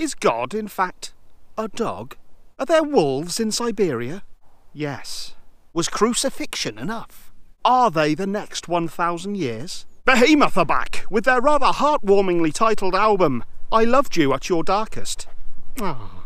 Is God, in fact, a dog? Are there wolves in Siberia? Yes. Was crucifixion enough? Are they the next 1,000 years? Behemoth are back with their rather heartwarmingly titled album, I Loved You at Your Darkest. Ah.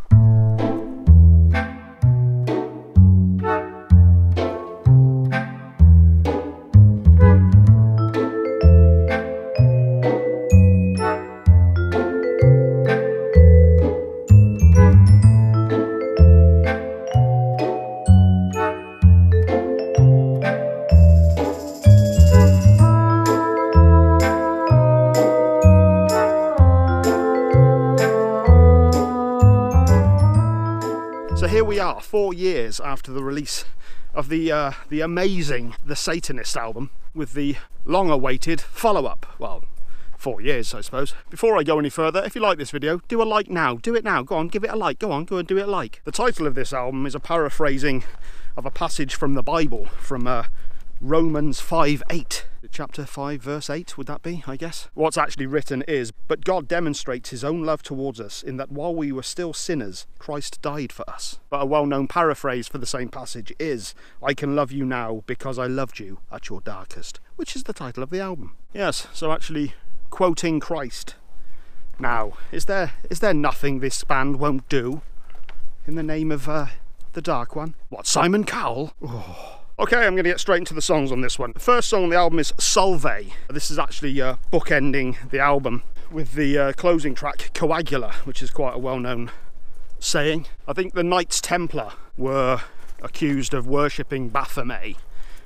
So here we are, 4 years after the release of the amazing The Satanist album, with the long-awaited follow-up. Well, 4 years, I suppose. Before I go any further, if you like this video, do a like now. Do it now. Go on, give it a like. Go on, go and do it a like. The title of this album is a paraphrasing of a passage from the Bible, from Romans 5:8. Chapter 5 verse 8 would that be, I guess? What's actually written is, but God demonstrates his own love towards us in that while we were still sinners, Christ died for us. But a well-known paraphrase for the same passage is, I can love you now because I loved you at your darkest, which is the title of the album. Yes, so actually quoting Christ. Now, is there nothing this band won't do in the name of the Dark One? What, Simon Cowell? Oh. Okay, I'm going to get straight into the songs on this one. The first song on the album is Solveig. This is actually bookending the album with the closing track, Coagula, which is quite a well-known saying. I think the Knights Templar were accused of worshipping Baphomet,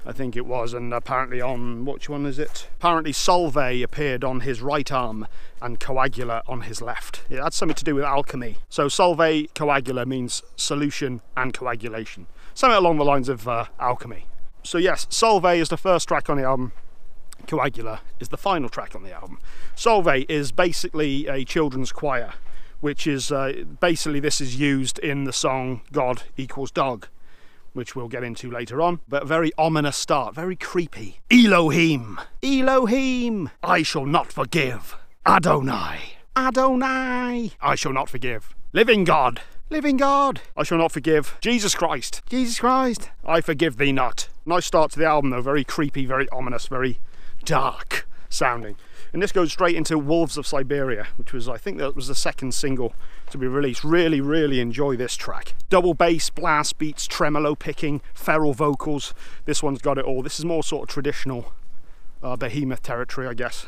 I think it was, and apparently on, which one is it? Apparently Solveig appeared on his right arm and Coagula on his left. It had something to do with alchemy. So Solveig Coagula means solution and coagulation. Something along the lines of alchemy. So yes, Solveig is the first track on the album. Coagula is the final track on the album. Solveig is basically a children's choir, which is basically this is used in the song God Equals Dog, which we'll get into later on. But a very ominous start, very creepy. Elohim, Elohim, I shall not forgive. Adonai, Adonai, I shall not forgive. Living God, living God, I shall not forgive. Jesus Christ, Jesus Christ, I forgive thee not. Nice start to the album though, very creepy, very ominous, very dark sounding. And this goes straight into Wolves of Siberia, which was, I think that was the second single to be released. Really, really enjoy this track. Double bass, blast beats, tremolo picking, feral vocals. This one's got it all. This is more sort of traditional Behemoth territory, I guess.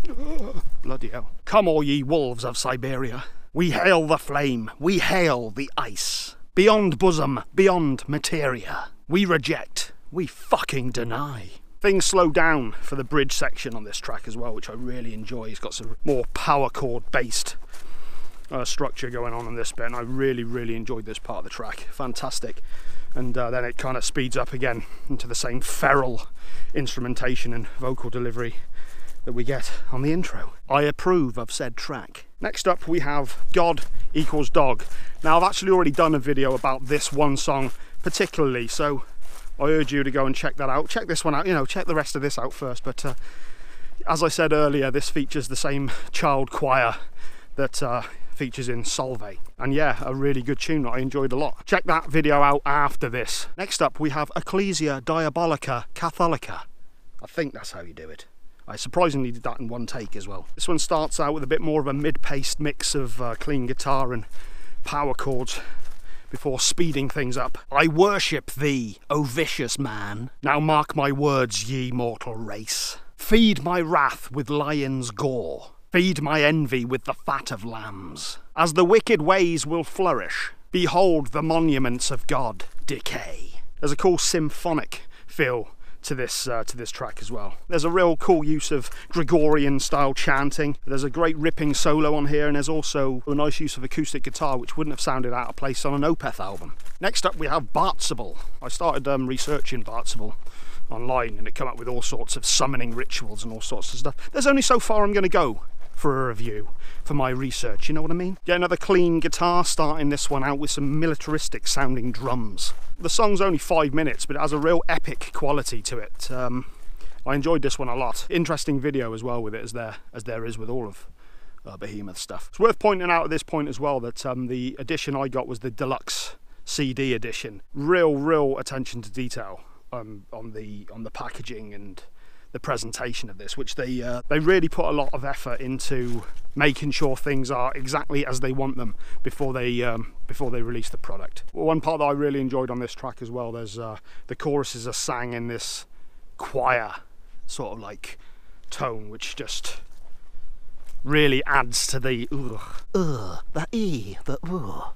Oh, bloody hell. Come all ye wolves of Siberia. We hail the flame, we hail the ice. Beyond bosom, beyond materia. We reject, we fucking deny. Things slow down for the bridge section on this track as well, which I really enjoy. It's got some more power chord based structure going on this bit, and I really, really enjoyed this part of the track. Fantastic. And then it kind of speeds up again into the same feral instrumentation and vocal delivery that we get on the intro. I approve of said track. Next up we have God Equals Dog. Now I've actually already done a video about this one song particularly, so I urge you to go and check that out. Check this one out, you know, check the rest of this out first, but as I said earlier, this features the same child choir that features in Solveig. And yeah, a really good tune that I enjoyed a lot. Check that video out after this. Next up we have Ecclesia, Diabolica, Catholica. I think that's how you do it. I surprisingly did that in one take as well. This one starts out with a bit more of a mid-paced mix of clean guitar and power chords before speeding things up. I worship thee, O vicious man. Now mark my words, ye mortal race. Feed my wrath with lion's gore. Feed my envy with the fat of lambs. As the wicked ways will flourish, behold the monuments of God decay. There's a cool symphonic feel to this track as well. There's a real cool use of Gregorian style chanting. There's a great ripping solo on here, and there's also a nice use of acoustic guitar, which wouldn't have sounded out of place on an Opeth album. Next up we have Bartzabel. I started researching Bartzabel online, and it came up with all sorts of summoning rituals and all sorts of stuff. There's only so far I'm going to go for a review for my research, you know what I mean? Get another clean guitar, starting this one out with some militaristic sounding drums. The song's only 5 minutes, but it has a real epic quality to it. I enjoyed this one a lot. Interesting video as well with it, as there is with all of Behemoth stuff. It's worth pointing out at this point as well that the edition I got was the deluxe CD edition. Real attention to detail on the packaging and the presentation of this, which they really put a lot of effort into making sure things are exactly as they want them before they release the product. One part that I really enjoyed on this track as well, there's the choruses are sang in this choir sort of like tone, which just really adds to the the E, the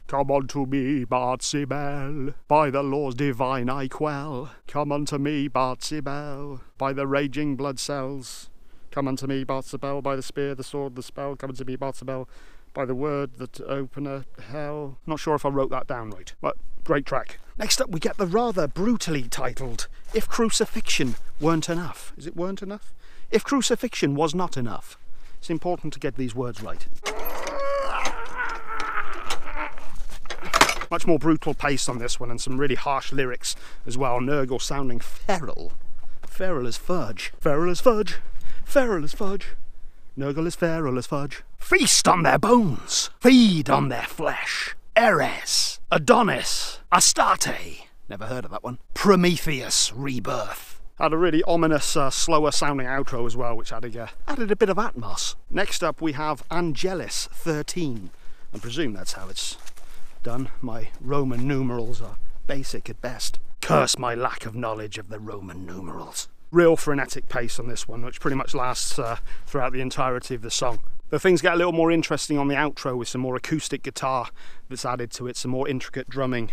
Come unto me, Bartzabel, by the laws divine I quell. Come unto me, Bartzabel, by the raging blood cells. Come unto me, Bartzabel, by the spear, the sword, the spell. Come unto me, Bartzabel, by the word that openeth hell. Not sure if I wrote that down right, but great track. Next up we get the rather brutally titled If Crucifixion Weren't Enough. Is it weren't enough? If Crucifixion Was Not Enough. It's important to get these words right. Much more brutal pace on this one, and some really harsh lyrics as well. Nurgle sounding feral. Feral as fudge. Feral as fudge. Feral as fudge. Nurgle is feral as fudge. Feast on their bones. Feed on their flesh. Eres. Adonis. Astarte. Never heard of that one. Prometheus Rebirth. Had a really ominous, slower sounding outro as well, which added a bit of atmos. Next up we have Angelvs XIII. I presume that's how it's done. My Roman numerals are basic at best. Curse my lack of knowledge of the Roman numerals. Real frenetic pace on this one, which pretty much lasts throughout the entirety of the song. But things get a little more interesting on the outro with some more acoustic guitar that's added to it, some more intricate drumming,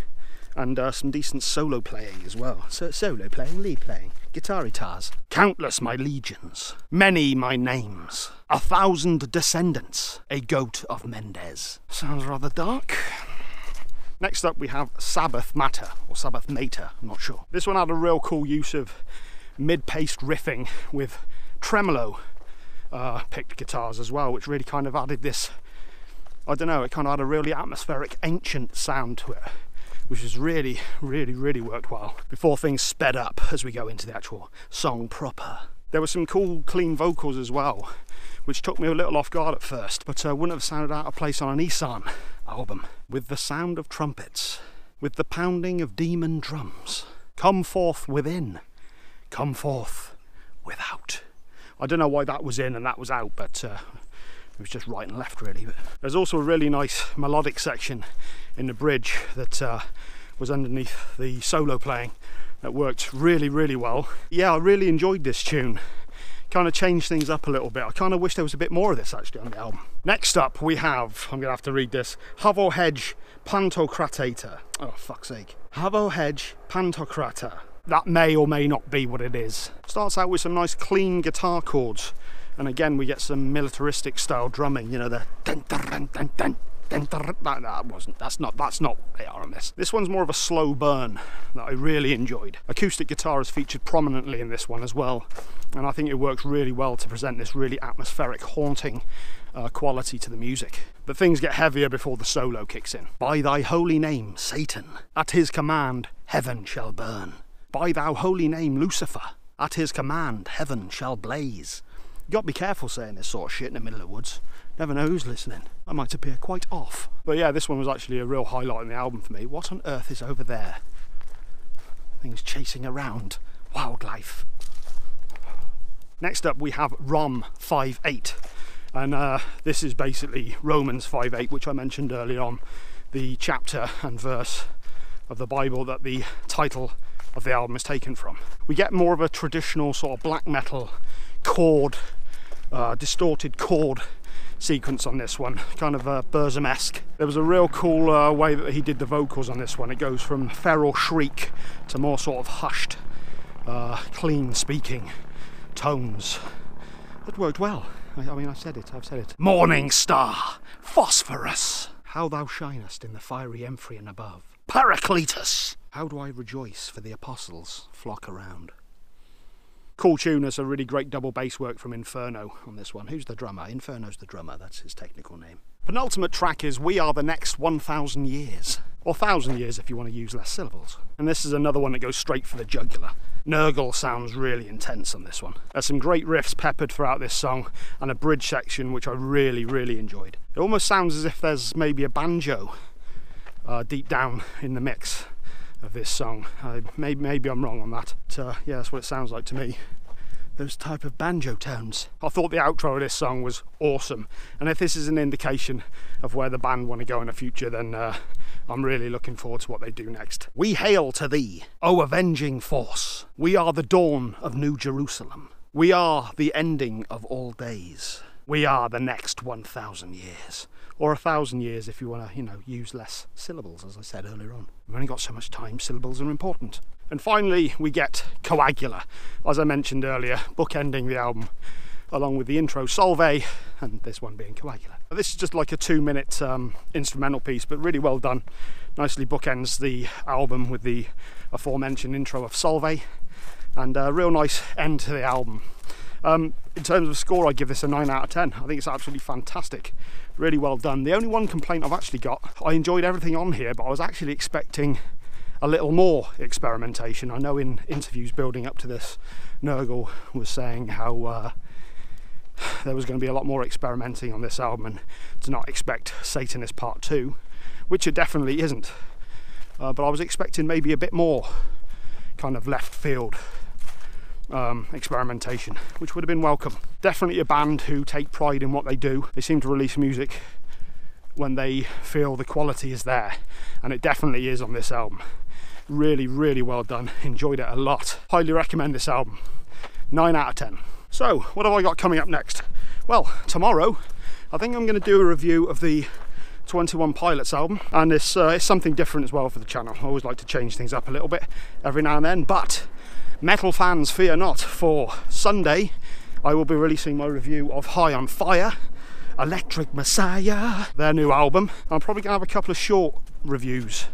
and some decent solo playing as well. So solo playing, lead playing, guitars. Countless my legions, many my names, 1,000 descendants, a goat of Mendes. Sounds rather dark. Next up we have Sabbath Mater, or Sabbath Mater, I'm not sure. This one had a real cool use of mid-paced riffing with tremolo picked guitars as well, which really kind of added this, I don't know, it kind of had a really atmospheric, ancient sound to it, which has really worked well before things sped up as we go into the actual song proper. There were some cool, clean vocals as well, which took me a little off guard at first, but wouldn't have sounded out of place on an Isan album. With the sound of trumpets, with the pounding of demon drums, come forth within, come forth without. I don't know why that was in and that was out, but it was just right and left really. But there's also a really nice melodic section in the bridge that was underneath the solo playing that worked really well. Yeah, I really enjoyed this tune. Kind of changed things up a little bit. I kind of wish there was a bit more of this actually on the album. Next up we have, I'm going to have to read this, Havohej Pantocrater. Oh, fuck's sake. Havohej Pantocrater. That may or may not be what it is. Starts out with some nice clean guitar chords, and again we get some militaristic style drumming, you know, the dun dun dun dun dun. That's not what they are on this. This one's more of a slow burn that I really enjoyed. Acoustic guitar is featured prominently in this one as well, and I think it works really well to present this really atmospheric, haunting quality to the music. But things get heavier before the solo kicks in. By thy holy name, Satan, at his command, heaven shall burn. By thou holy name, Lucifer, at his command, heaven shall blaze. You got to be careful saying this sort of shit in the middle of the woods. Never know who's listening. I might appear quite off. But yeah, this one was actually a real highlight in the album for me. What on earth is over there? Things chasing around. Wildlife. Next up we have Rom 5:8. And this is basically Romans 5:8, which I mentioned earlier on. The chapter and verse of the Bible that the title of the album is taken from. We get more of a traditional sort of black metal chord, distorted chord sequence on this one, kind of Burzum-esque. There was a real cool way that he did the vocals on this one. It goes from feral shriek to more sort of hushed, clean speaking tones. It worked well. I mean, I've said it. Morning star, phosphorus, how thou shinest in the fiery Emphrian above. Paracletus, how do I rejoice for the apostles flock around. Cool tune. There's a really great double bass work from Inferno on this one. Who's the drummer? Inferno's the drummer, that's his technical name. Penultimate track is We Are the Next 1,000 Years. or 1,000 years if you want to use less syllables. And this is another one that goes straight for the jugular. Nurgle sounds really intense on this one. There's some great riffs peppered throughout this song, and a bridge section which I really enjoyed. It almost sounds as if there's maybe a banjo deep down in the mix of this song. Maybe I'm wrong on that, but yeah, that's what it sounds like to me. Those type of banjo tones. I thought the outro of this song was awesome, and if this is an indication of where the band want to go in the future, then I'm really looking forward to what they do next. We hail to thee, O avenging force. We are the dawn of New Jerusalem. We are the ending of all days. We are the next 1,000 years. Or 1,000 years if you want to, use less syllables, as I said earlier on. We've only got so much time, syllables are important. And finally, we get Coagula, as I mentioned earlier, bookending the album, along with the intro Salve, and this one being Coagula. This is just like a 2-minute instrumental piece, but really well done. Nicely bookends the album with the aforementioned intro of Salve, and a real nice end to the album. In terms of score, I give this a 9 out of 10. I think it's absolutely fantastic. Really well done. The only one complaint I've actually got, I enjoyed everything on here, but I was actually expecting a little more experimentation. I know in interviews building up to this, Nurgle was saying how there was going to be a lot more experimenting on this album, and to not expect Satanist Part 2, which it definitely isn't. But I was expecting maybe a bit more kind of left field experimentation, which would have been welcome. Definitely a band who take pride in what they do. They seem to release music when they feel the quality is there, and it definitely is on this album. Really well done. Enjoyed it a lot. Highly recommend this album. 9 out of 10. So what have I got coming up next? Well, tomorrow I think I'm going to do a review of the 21 Pilots album, and it's something different as well for the channel. I always like to change things up a little bit every now and then, but metal fans, fear not, for Sunday I will be releasing my review of High on Fire, Electric Messiah, their new album. I'm probably going to have a couple of short reviews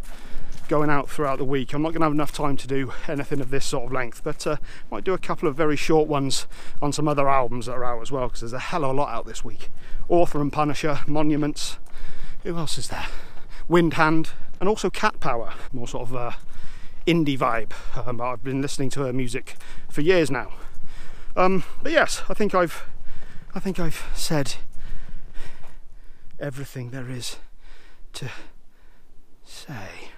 going out throughout the week. I'm not going to have enough time to do anything of this sort of length, but might do a couple of very short ones on some other albums that are out as well, because there's a hell of a lot out this week. Author and Punisher, Monuments, who else is there? Windhand, and also Cat Power, more sort of indie vibe. I've been listening to her music for years now. But yes, I think I've said everything there is to say.